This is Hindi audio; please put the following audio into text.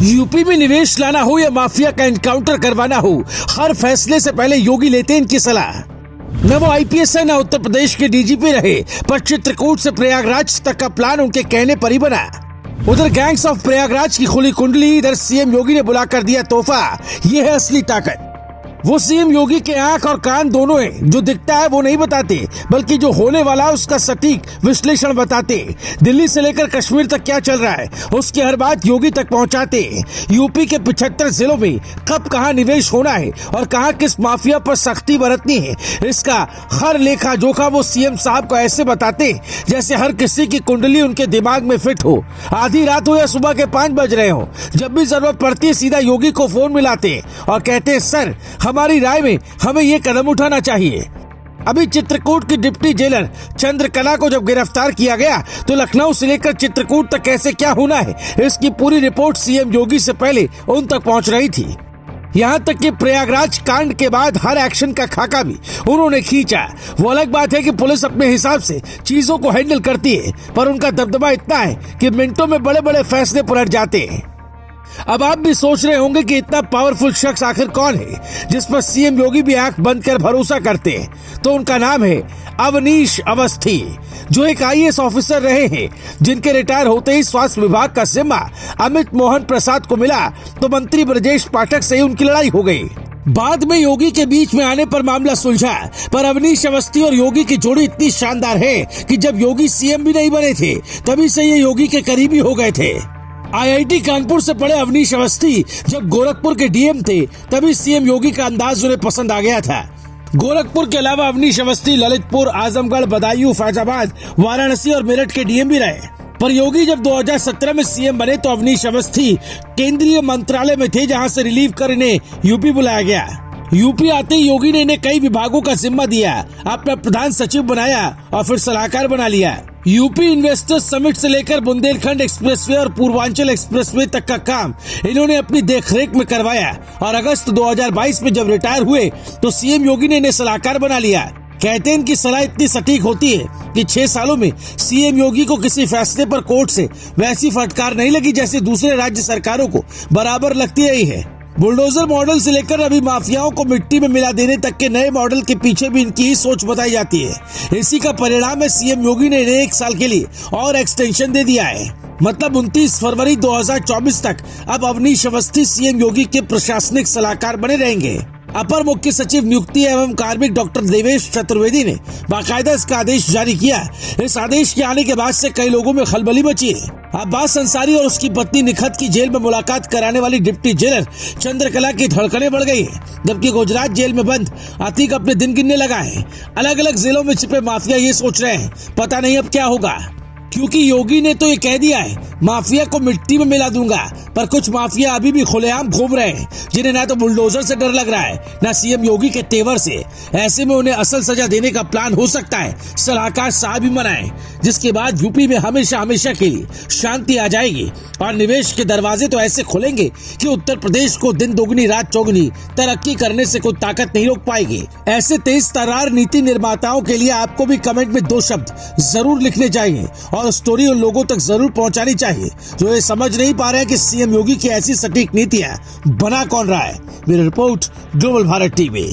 यूपी में निवेश लाना हो या माफिया का एनकाउंटर करवाना हो, हर फैसले से पहले योगी लेते हैं इनकी सलाह। न वो आईपीएस है, न उत्तर प्रदेश के डीजीपी रहे, पर चित्रकूट से प्रयागराज तक का प्लान उनके कहने पर ही बना। उधर गैंग्स ऑफ प्रयागराज की खुली कुंडली, इधर सीएम योगी ने बुलाकर दिया तोहफा। ये है असली ताकत। वो सीएम योगी के आंख और कान दोनों हैं। जो दिखता है वो नहीं बताते, बल्कि जो होने वाला है उसका सटीक विश्लेषण बताते। दिल्ली से लेकर कश्मीर तक क्या चल रहा है, उसकी हर बात योगी तक पहुंचाते। यूपी के 75 जिलों में कब कहां निवेश होना है और कहां किस माफिया पर सख्ती बरतनी है, इसका हर लेखा जोखा वो सीएम साहब को ऐसे बताते जैसे हर किसी की कुंडली उनके दिमाग में फिट हो। आधी रात हो या सुबह के 5 बज रहे हो, जब भी जरूरत पड़ती है सीधा योगी को फोन मिलाते और कहते हैं, सर हमारी राय में हमें ये कदम उठाना चाहिए। अभी चित्रकूट की डिप्टी जेलर चंद्रकला को जब गिरफ्तार किया गया तो लखनऊ से लेकर चित्रकूट तक कैसे क्या होना है, इसकी पूरी रिपोर्ट सीएम योगी से पहले उन तक पहुंच रही थी। यहाँ तक कि प्रयागराज कांड के बाद हर एक्शन का खाका भी उन्होंने खींचा। वो अलग बात है कि पुलिस अपने हिसाब से चीजों को हैंडल करती है, पर उनका दबदबा इतना है कि मिनटों में बड़े बड़े फैसले पलट जाते हैं। अब आप भी सोच रहे होंगे कि इतना पावरफुल शख्स आखिर कौन है जिस पर सीएम योगी भी आंख बंद कर भरोसा करते हैं। तो उनका नाम है अवनीश अवस्थी, जो एक आईएएस ऑफिसर रहे हैं, जिनके रिटायर होते ही स्वास्थ्य विभाग का जिम्मा अमित मोहन प्रसाद को मिला तो मंत्री ब्रजेश पाठक से ही उनकी लड़ाई हो गई। बाद में योगी के बीच में आने पर मामला सुलझा, पर अवनीश अवस्थी और योगी की जोड़ी इतनी शानदार है कि जब योगी सीएम भी नहीं बने थे तभी से ये योगी के करीबी हो गए थे। आईआईटी कानपुर से पढ़े अवनीश अवस्थी जब गोरखपुर के डीएम थे तभी सीएम योगी का अंदाज उन्हें पसंद आ गया था। गोरखपुर के अलावा अवनीश अवस्थी ललितपुर, आजमगढ़, बदायूं, फैजाबाद, वाराणसी और मेरठ के डीएम भी रहे। पर योगी जब 2017 में सीएम बने तो अवनीश अवस्थी केंद्रीय मंत्रालय में थे, जहां से रिलीव कर इन्हें यूपी बुलाया गया। यूपी आते ही योगी ने इन्हें कई विभागों का जिम्मा दिया, अपना प्रधान सचिव बनाया और फिर सलाहकार बना लिया। यूपी इन्वेस्टर्स समिट से लेकर बुंदेलखंड एक्सप्रेसवे और पूर्वांचल एक्सप्रेसवे तक का काम इन्होंने अपनी देखरेख में करवाया और अगस्त 2022 में जब रिटायर हुए तो सीएम योगी ने इन्हें सलाहकार बना लिया। कहते हैं इनकी सलाह इतनी सटीक होती है कि 6 सालों में सीएम योगी को किसी फैसले पर कोर्ट से वैसी फटकार नहीं लगी जैसे दूसरे राज्य सरकारों को बराबर लगती रही है। बुलडोजर मॉडल से लेकर अभी माफियाओं को मिट्टी में मिला देने तक के नए मॉडल के पीछे भी इनकी ही सोच बताई जाती है। इसी का परिणाम है सीएम योगी ने इन्हें 1 साल के लिए और एक्सटेंशन दे दिया है। मतलब 29 फरवरी 2024 तक अब अवनीश अवस्थी सीएम योगी के प्रशासनिक सलाहकार बने रहेंगे। अपर मुख्य सचिव नियुक्ति एवं कार्मिक डॉक्टर देवेश चतुर्वेदी ने बाकायदा इसका आदेश जारी किया। इस आदेश के आने के बाद से कई लोगों में खलबली मची है। अब्बास अंसारी और उसकी पत्नी निखत की जेल में मुलाकात कराने वाली डिप्टी जेलर चंद्रकला की धड़कनें बढ़ गई है, जबकि गुजरात जेल में बंद अतीक अपने दिन गिनने लगा है। अलग अलग जिलों में छिपे माफिया ये सोच रहे हैं पता नहीं अब क्या होगा, क्योंकि योगी ने तो ये कह दिया है माफिया को मिट्टी में मिला दूंगा, पर कुछ माफिया अभी भी खुलेआम घूम रहे हैं, जिन्हें ना तो बुलडोजर से डर लग रहा है ना सीएम योगी के तेवर से। ऐसे में उन्हें असल सजा देने का प्लान हो सकता है सलाहकार साहब ही बनाए, जिसके बाद यूपी में हमेशा हमेशा के लिए शांति आ जाएगी और निवेश के दरवाजे तो ऐसे खुलेंगे कि उत्तर प्रदेश को दिन दोगुनी रात चौगुनी तरक्की करने से कोई ताकत नहीं रोक पाएगी। ऐसे तेज तर्रार नीति निर्माताओं के लिए आपको भी कमेंट में 2 शब्द जरूर लिखने चाहिए और स्टोरी उन लोगों तक जरूर पहुंचानी चाहिए जो ये समझ नहीं पा रहे हैं कि सीएम योगी की ऐसी सटीक नीतियां बना कौन रहा है। मेरी रिपोर्ट, ग्लोबल भारत टीवी।